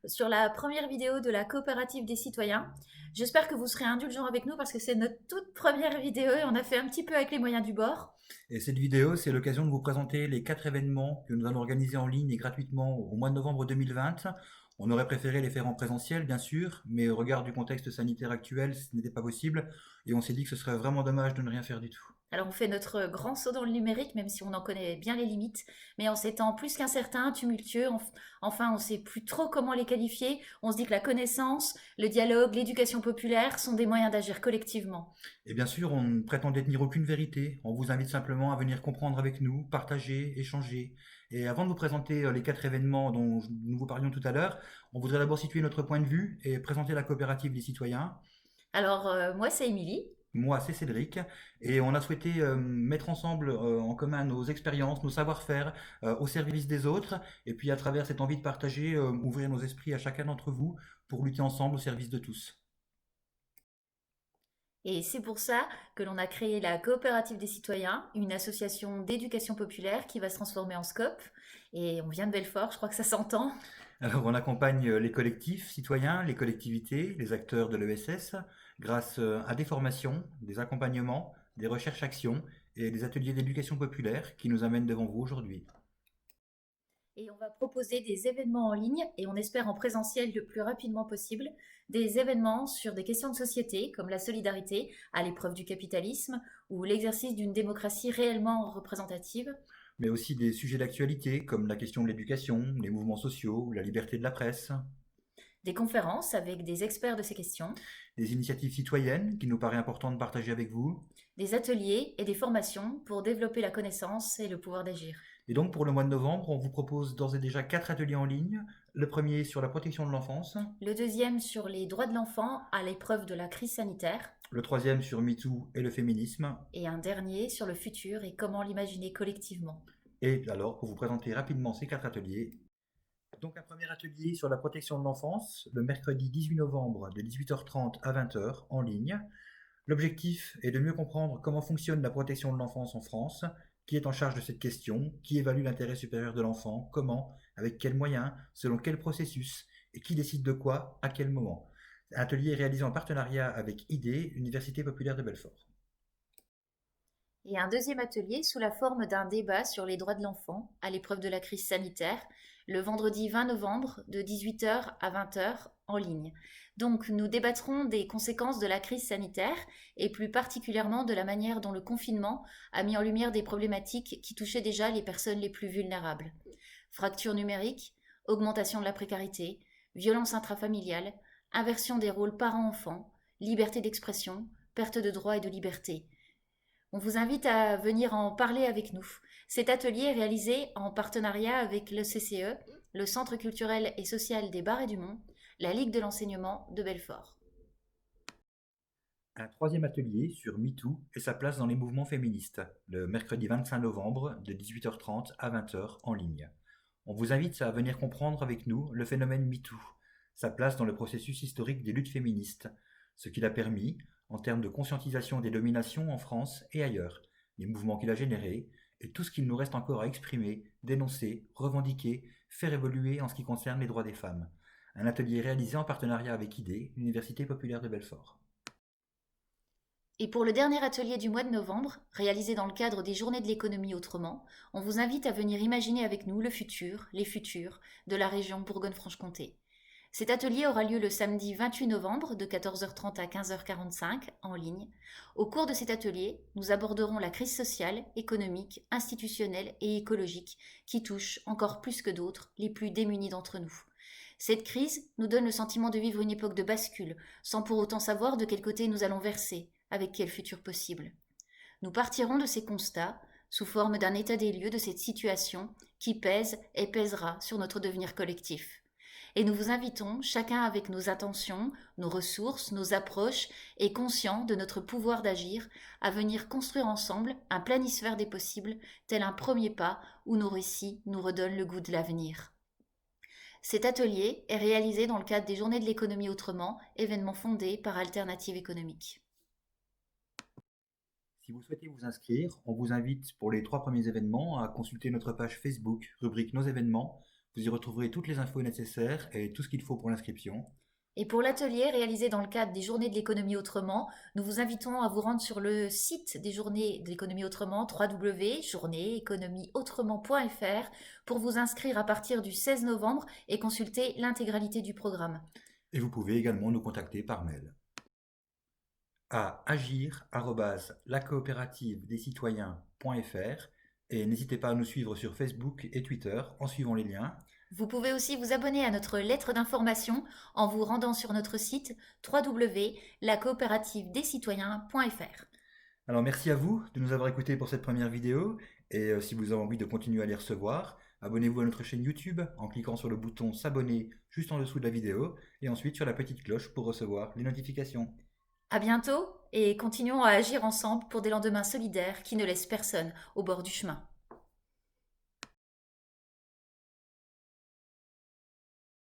sur la première vidéo de la coopérative des citoyens. J'espère que vous serez indulgents avec nous parce que c'est notre toute première vidéo et on a fait un petit peu avec les moyens du bord. Et cette vidéo, c'est l'occasion de vous présenter les 4 événements que nous allons organiser en ligne et gratuitement au mois de novembre 2020. On aurait préféré les faire en présentiel, bien sûr, mais au regard du contexte sanitaire actuel, ce n'était pas possible, et on s'est dit que ce serait vraiment dommage de ne rien faire du tout. Alors on fait notre grand saut dans le numérique, même si on en connaît bien les limites, mais en ces temps plus qu'incertains, tumultueux, enfin on ne sait plus trop comment les qualifier, on se dit que la connaissance, le dialogue, l'éducation populaire sont des moyens d'agir collectivement. Et bien sûr, on ne prétend détenir aucune vérité, on vous invite simplement à venir comprendre avec nous, partager, échanger. Et avant de vous présenter les 4 événements dont nous vous parlions tout à l'heure, on voudrait d'abord situer notre point de vue et présenter la coopérative des citoyens. Alors moi c'est Émilie. Moi, c'est Cédric, et on a souhaité mettre ensemble en commun nos expériences, nos savoir-faire au service des autres, et puis à travers cette envie de partager, ouvrir nos esprits à chacun d'entre vous pour lutter ensemble au service de tous. Et c'est pour ça que l'on a créé la Coopérative des citoyens, une association d'éducation populaire qui va se transformer en SCOP. Et on vient de Belfort, je crois que ça s'entend. Alors, on accompagne les collectifs citoyens, les collectivités, les acteurs de l'ESS, grâce à des formations, des accompagnements, des recherches-actions et des ateliers d'éducation populaire qui nous amènent devant vous aujourd'hui. Et on va proposer des événements en ligne et on espère en présentiel le plus rapidement possible, des événements sur des questions de société comme la solidarité à l'épreuve du capitalisme ou l'exercice d'une démocratie réellement représentative, Mais aussi des sujets d'actualité comme la question de l'éducation, les mouvements sociaux, la liberté de la presse, des conférences avec des experts de ces questions, des initiatives citoyennes qu'il nous paraît important de partager avec vous. des ateliers et des formations pour développer la connaissance et le pouvoir d'agir. Et donc pour le mois de novembre, on vous propose d'ores et déjà 4 ateliers en ligne. Le premier sur la protection de l'enfance, Le deuxième sur les droits de l'enfant à l'épreuve de la crise sanitaire, le troisième sur MeToo et le féminisme. et un dernier sur le futur et comment l'imaginer collectivement. Et alors, pour vous présenter rapidement ces 4 ateliers, donc un premier atelier sur la protection de l'enfance, le mercredi 18 novembre de 18h30 à 20h en ligne. L'objectif est de mieux comprendre comment fonctionne la protection de l'enfance en France, qui est en charge de cette question, qui évalue l'intérêt supérieur de l'enfant, comment, avec quels moyens, selon quel processus, et qui décide de quoi, à quel moment. Atelier réalisé en partenariat avec IDE, Université populaire de Belfort. Et un deuxième atelier sous la forme d'un débat sur les droits de l'enfant à l'épreuve de la crise sanitaire, le vendredi 20 novembre de 18h à 20h en ligne. Donc nous débattrons des conséquences de la crise sanitaire et plus particulièrement de la manière dont le confinement a mis en lumière des problématiques qui touchaient déjà les personnes les plus vulnérables. Fracture numérique, augmentation de la précarité, violence intrafamiliale, inversion des rôles parents-enfants, liberté d'expression, perte de droits et de liberté. On vous invite à venir en parler avec nous. Cet atelier est réalisé en partenariat avec le CCE, le Centre culturel et social des Bars et du Mont, la Ligue de l'enseignement de Belfort. Un troisième atelier sur MeToo et sa place dans les mouvements féministes, le mercredi 25 novembre de 18h30 à 20h en ligne. On vous invite à venir comprendre avec nous le phénomène MeToo, sa place dans le processus historique des luttes féministes, ce qu'il a permis en termes de conscientisation des dominations en France et ailleurs, les mouvements qu'il a générés et tout ce qu'il nous reste encore à exprimer, dénoncer, revendiquer, faire évoluer en ce qui concerne les droits des femmes. Un atelier réalisé en partenariat avec IDE, l'Université populaire de Belfort. Et pour le dernier atelier du mois de novembre, réalisé dans le cadre des Journées de l'économie autrement, on vous invite à venir imaginer avec nous le futur, les futurs, de la région Bourgogne-Franche-Comté. Cet atelier aura lieu le samedi 28 novembre de 14h30 à 15h45 en ligne. Au cours de cet atelier, nous aborderons la crise sociale, économique, institutionnelle et écologique qui touche, encore plus que d'autres, les plus démunis d'entre nous. Cette crise nous donne le sentiment de vivre une époque de bascule, sans pour autant savoir de quel côté nous allons verser, avec quel futur possible. Nous partirons de ces constats sous forme d'un état des lieux de cette situation qui pèse et pèsera sur notre devenir collectif. Et nous vous invitons, chacun avec nos intentions, nos ressources, nos approches, et conscients de notre pouvoir d'agir, à venir construire ensemble un planisphère des possibles, tel un premier pas où nos récits nous redonnent le goût de l'avenir. Cet atelier est réalisé dans le cadre des Journées de l'économie autrement, événement fondé par Alternative économique. Si vous souhaitez vous inscrire, on vous invite pour les 3 premiers événements à consulter notre page Facebook, rubrique Nos événements, Vous y retrouverez toutes les infos nécessaires et tout ce qu'il faut pour l'inscription. Et pour l'atelier réalisé dans le cadre des Journées de l'économie autrement, nous vous invitons à vous rendre sur le site des Journées de l'économie autrement, www.journéeéconomieautrement.fr, pour vous inscrire à partir du 16 novembre et consulter l'intégralité du programme. Et vous pouvez également nous contacter par mail à agir@lacoopérativedescitoyens.fr et n'hésitez pas à nous suivre sur Facebook et Twitter en suivant les liens. Vous pouvez aussi vous abonner à notre lettre d'information en vous rendant sur notre site www.lacoopérativedescitoyens.fr. Alors merci à vous de nous avoir écoutés pour cette première vidéo et si vous avez envie de continuer à les recevoir, abonnez-vous à notre chaîne YouTube en cliquant sur le bouton s'abonner juste en dessous de la vidéo et ensuite sur la petite cloche pour recevoir les notifications. À bientôt et continuons à agir ensemble pour des lendemains solidaires qui ne laissent personne au bord du chemin.